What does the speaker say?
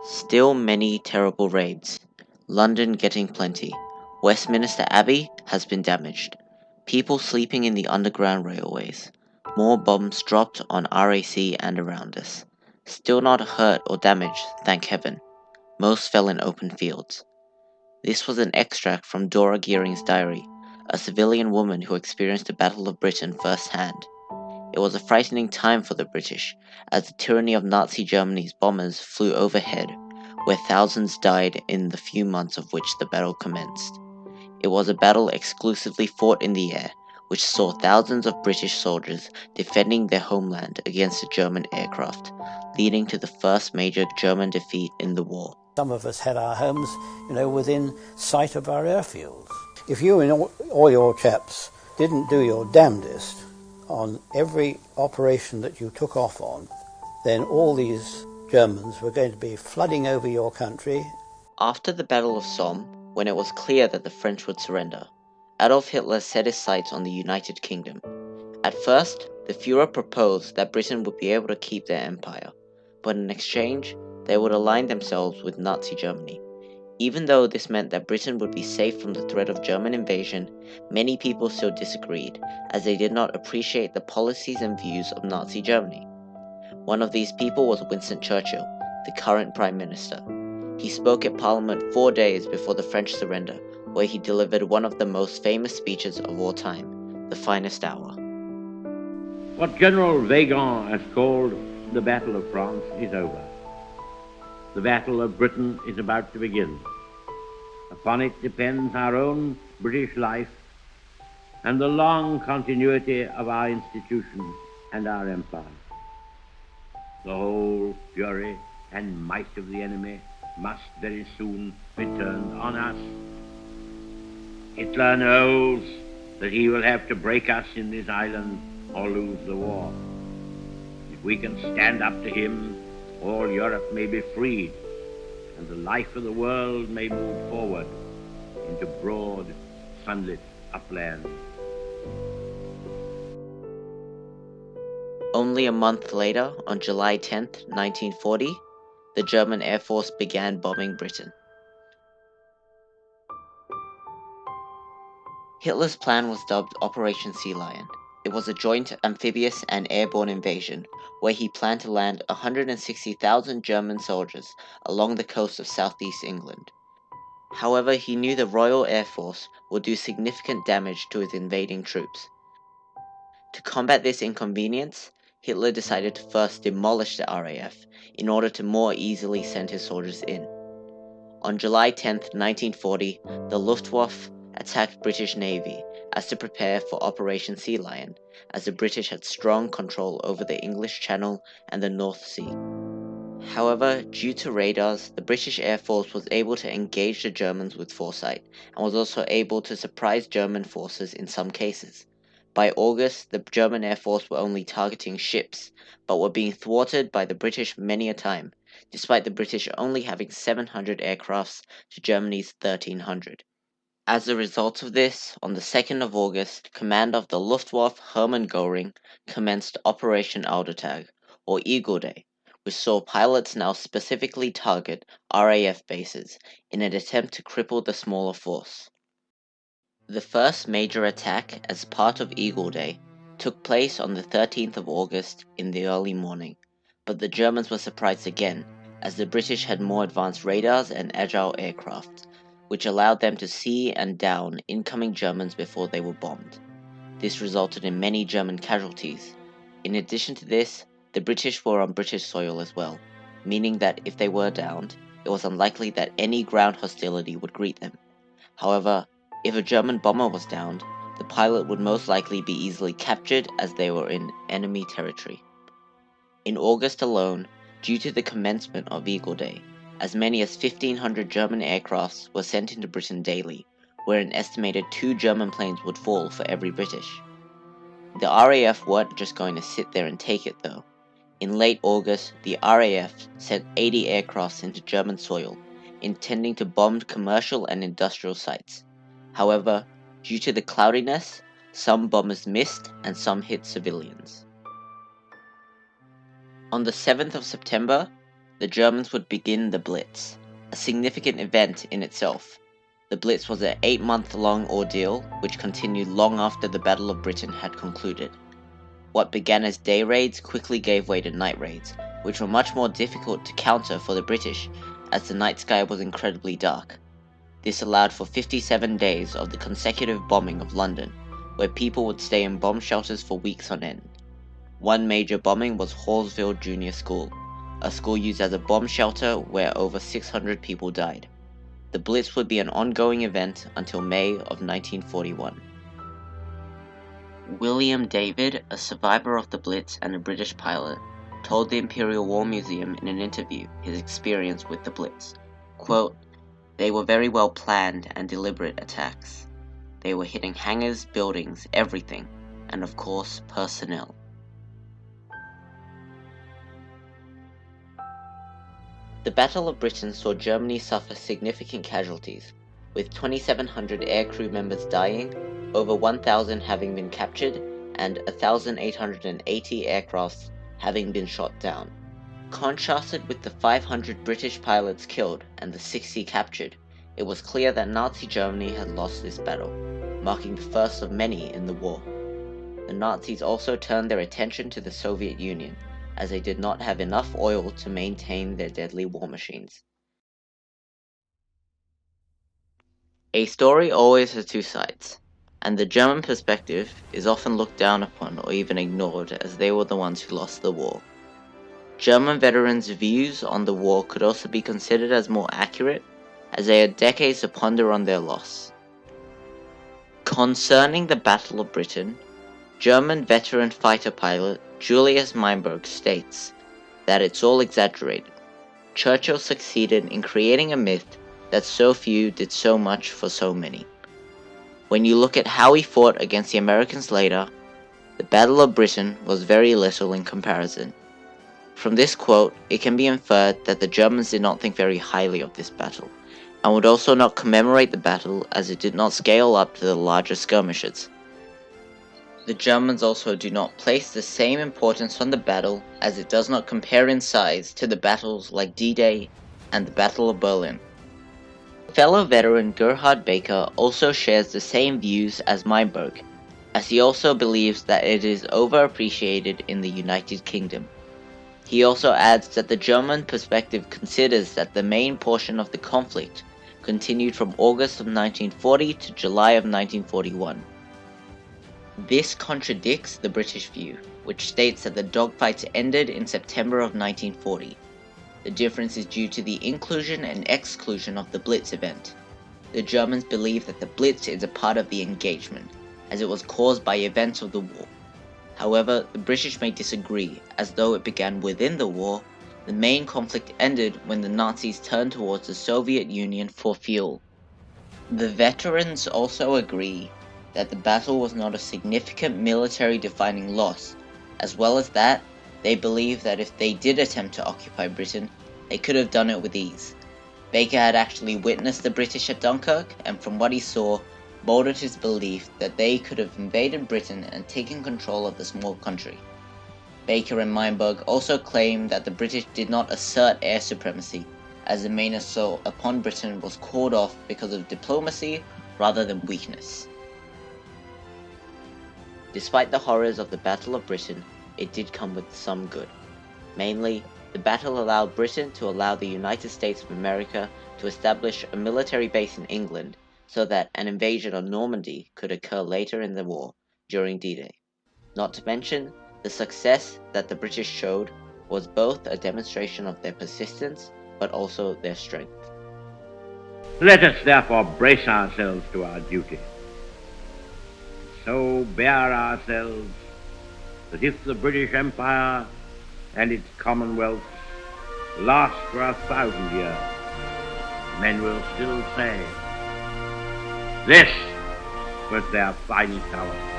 Still many terrible raids. London getting plenty. Westminster Abbey has been damaged. People sleeping in the underground railways. More bombs dropped on RAC and around us. Still not hurt or damaged, thank heaven. Most fell in open fields. This was an extract from Dora Gearing's diary, a civilian woman who experienced the Battle of Britain firsthand. It was a frightening time for the British, as the tyranny of Nazi Germany's bombers flew overhead, where thousands died in the few months of which the battle commenced. It was a battle exclusively fought in the air, which saw thousands of British soldiers defending their homeland against the German aircraft, leading to the first major German defeat in the war. Some of us had our homes, within sight of our airfields. If you and all your chaps didn't do your damnedest on every operation that you took off on, then all these Germans were going to be flooding over your country. After the Battle of Somme, when it was clear that the French would surrender, Adolf Hitler set his sights on the United Kingdom. At first, the Führer proposed that Britain would be able to keep their empire, but in exchange, they would align themselves with Nazi Germany. Even though this meant that Britain would be safe from the threat of German invasion, many people still disagreed, as they did not appreciate the policies and views of Nazi Germany. One of these people was Winston Churchill, the current Prime Minister. He spoke at Parliament 4 days before the French surrender, where he delivered one of the most famous speeches of all time, The Finest Hour. What General Weygand has called the Battle of France is over. The Battle of Britain is about to begin. Upon it depends our own British life and the long continuity of our institutions and our empire. The whole fury and might of the enemy must very soon be turned on us. Hitler knows that he will have to break us in this island or lose the war. If we can stand up to him, all Europe may be freed, and the life of the world may move forward into broad, sunlit uplands. Only a month later, on July 10, 1940, the German Air Force began bombing Britain. Hitler's plan was dubbed Operation Sea Lion. It was a joint amphibious and airborne invasion, where he planned to land 160,000 German soldiers along the coast of southeast England. However, he knew the Royal Air Force would do significant damage to his invading troops. To combat this inconvenience, Hitler decided to first demolish the RAF in order to more easily send his soldiers in. On July 10, 1940, the Luftwaffe attacked British Navy as to prepare for Operation Sea Lion, as the British had strong control over the English Channel and the North Sea. However, due to radars, the British Air Force was able to engage the Germans with foresight, and was also able to surprise German forces in some cases. By August, the German Air Force were only targeting ships, but were being thwarted by the British many a time, despite the British only having 700 aircrafts to Germany's 1,300. As a result of this, on the 2nd of August, Commander of the Luftwaffe Hermann Göring commenced Operation Aldertag, or Eagle Day, which saw pilots now specifically target RAF bases in an attempt to cripple the smaller force. The first major attack as part of Eagle Day took place on the 13th of August in the early morning, but the Germans were surprised again, as the British had more advanced radars and agile aircraft, which allowed them to see and down incoming Germans before they were bombed. This resulted in many German casualties. In addition to this, the British were on British soil as well, meaning that if they were downed, it was unlikely that any ground hostility would greet them. However, if a German bomber was downed, the pilot would most likely be easily captured as they were in enemy territory. In August alone, due to the commencement of Eagle Day, as many as 1,500 German aircrafts were sent into Britain daily, where an estimated 2 German planes would fall for every British. The RAF weren't just going to sit there and take it though. In late August, the RAF sent 80 aircrafts into German soil, intending to bomb commercial and industrial sites. However, due to the cloudiness, some bombers missed and some hit civilians. On the 7th of September, the Germans would begin the Blitz, a significant event in itself. The Blitz was an 8-month-long ordeal which continued long after the Battle of Britain had concluded. What began as day raids quickly gave way to night raids, which were much more difficult to counter for the British, as the night sky was incredibly dark. This allowed for 57 days of the consecutive bombing of London, where people would stay in bomb shelters for weeks on end. One major bombing was Hallsville Junior School, a school used as a bomb shelter where over 600 people died. The Blitz would be an ongoing event until May of 1941. William David, a survivor of the Blitz and a British pilot, told the Imperial War Museum in an interview his experience with the Blitz. Quote, "They were very well planned and deliberate attacks. They were hitting hangars, buildings, everything, and of course, personnel." The Battle of Britain saw Germany suffer significant casualties, with 2,700 aircrew members dying, over 1,000 having been captured, and 1,880 aircrafts having been shot down. Contrasted with the 500 British pilots killed and the 60 captured, it was clear that Nazi Germany had lost this battle, marking the first of many in the war. The Nazis also turned their attention to the Soviet Union, as they did not have enough oil to maintain their deadly war machines. A story always has two sides, and the German perspective is often looked down upon or even ignored as they were the ones who lost the war. German veterans' views on the war could also be considered as more accurate, as they had decades to ponder on their loss. Concerning the Battle of Britain, German veteran fighter pilot Julius Meinberg states that it's all exaggerated. Churchill succeeded in creating a myth that so few did so much for so many. When you look at how he fought against the Americans later, the Battle of Britain was very little in comparison. From this quote, it can be inferred that the Germans did not think very highly of this battle, and would also not commemorate the battle as it did not scale up to the larger skirmishes. The Germans also do not place the same importance on the battle, as it does not compare in size to the battles like D-Day and the Battle of Berlin. Fellow veteran Gerhard Baker also shares the same views as Meinberg, as he also believes that it is overappreciated in the United Kingdom. He also adds that the German perspective considers that the main portion of the conflict continued from August of 1940 to July of 1941. This contradicts the British view, which states that the dogfights ended in September of 1940. The difference is due to the inclusion and exclusion of the Blitz event. The Germans believe that the Blitz is a part of the engagement, as it was caused by events of the war. However, the British may disagree, as though it began within the war. The main conflict ended when the Nazis turned towards the Soviet Union for fuel. The veterans also agree that the battle was not a significant military defining loss. As well as that, they believe that if they did attempt to occupy Britain, they could have done it with ease. Baker had actually witnessed the British at Dunkirk, and from what he saw, molded his belief that they could have invaded Britain and taken control of the small country. Baker and Meinberg also claimed that the British did not assert air supremacy, as the main assault upon Britain was called off because of diplomacy rather than weakness. Despite the horrors of the Battle of Britain, it did come with some good. Mainly, the battle allowed Britain to allow the United States of America to establish a military base in England so that an invasion of Normandy could occur later in the war, during D-Day. Not to mention, the success that the British showed was both a demonstration of their persistence, but also their strength. Let us therefore brace ourselves to our duty. So bear ourselves that if the British Empire and its commonwealths last for 1,000 years, men will still say, this was their finest hour.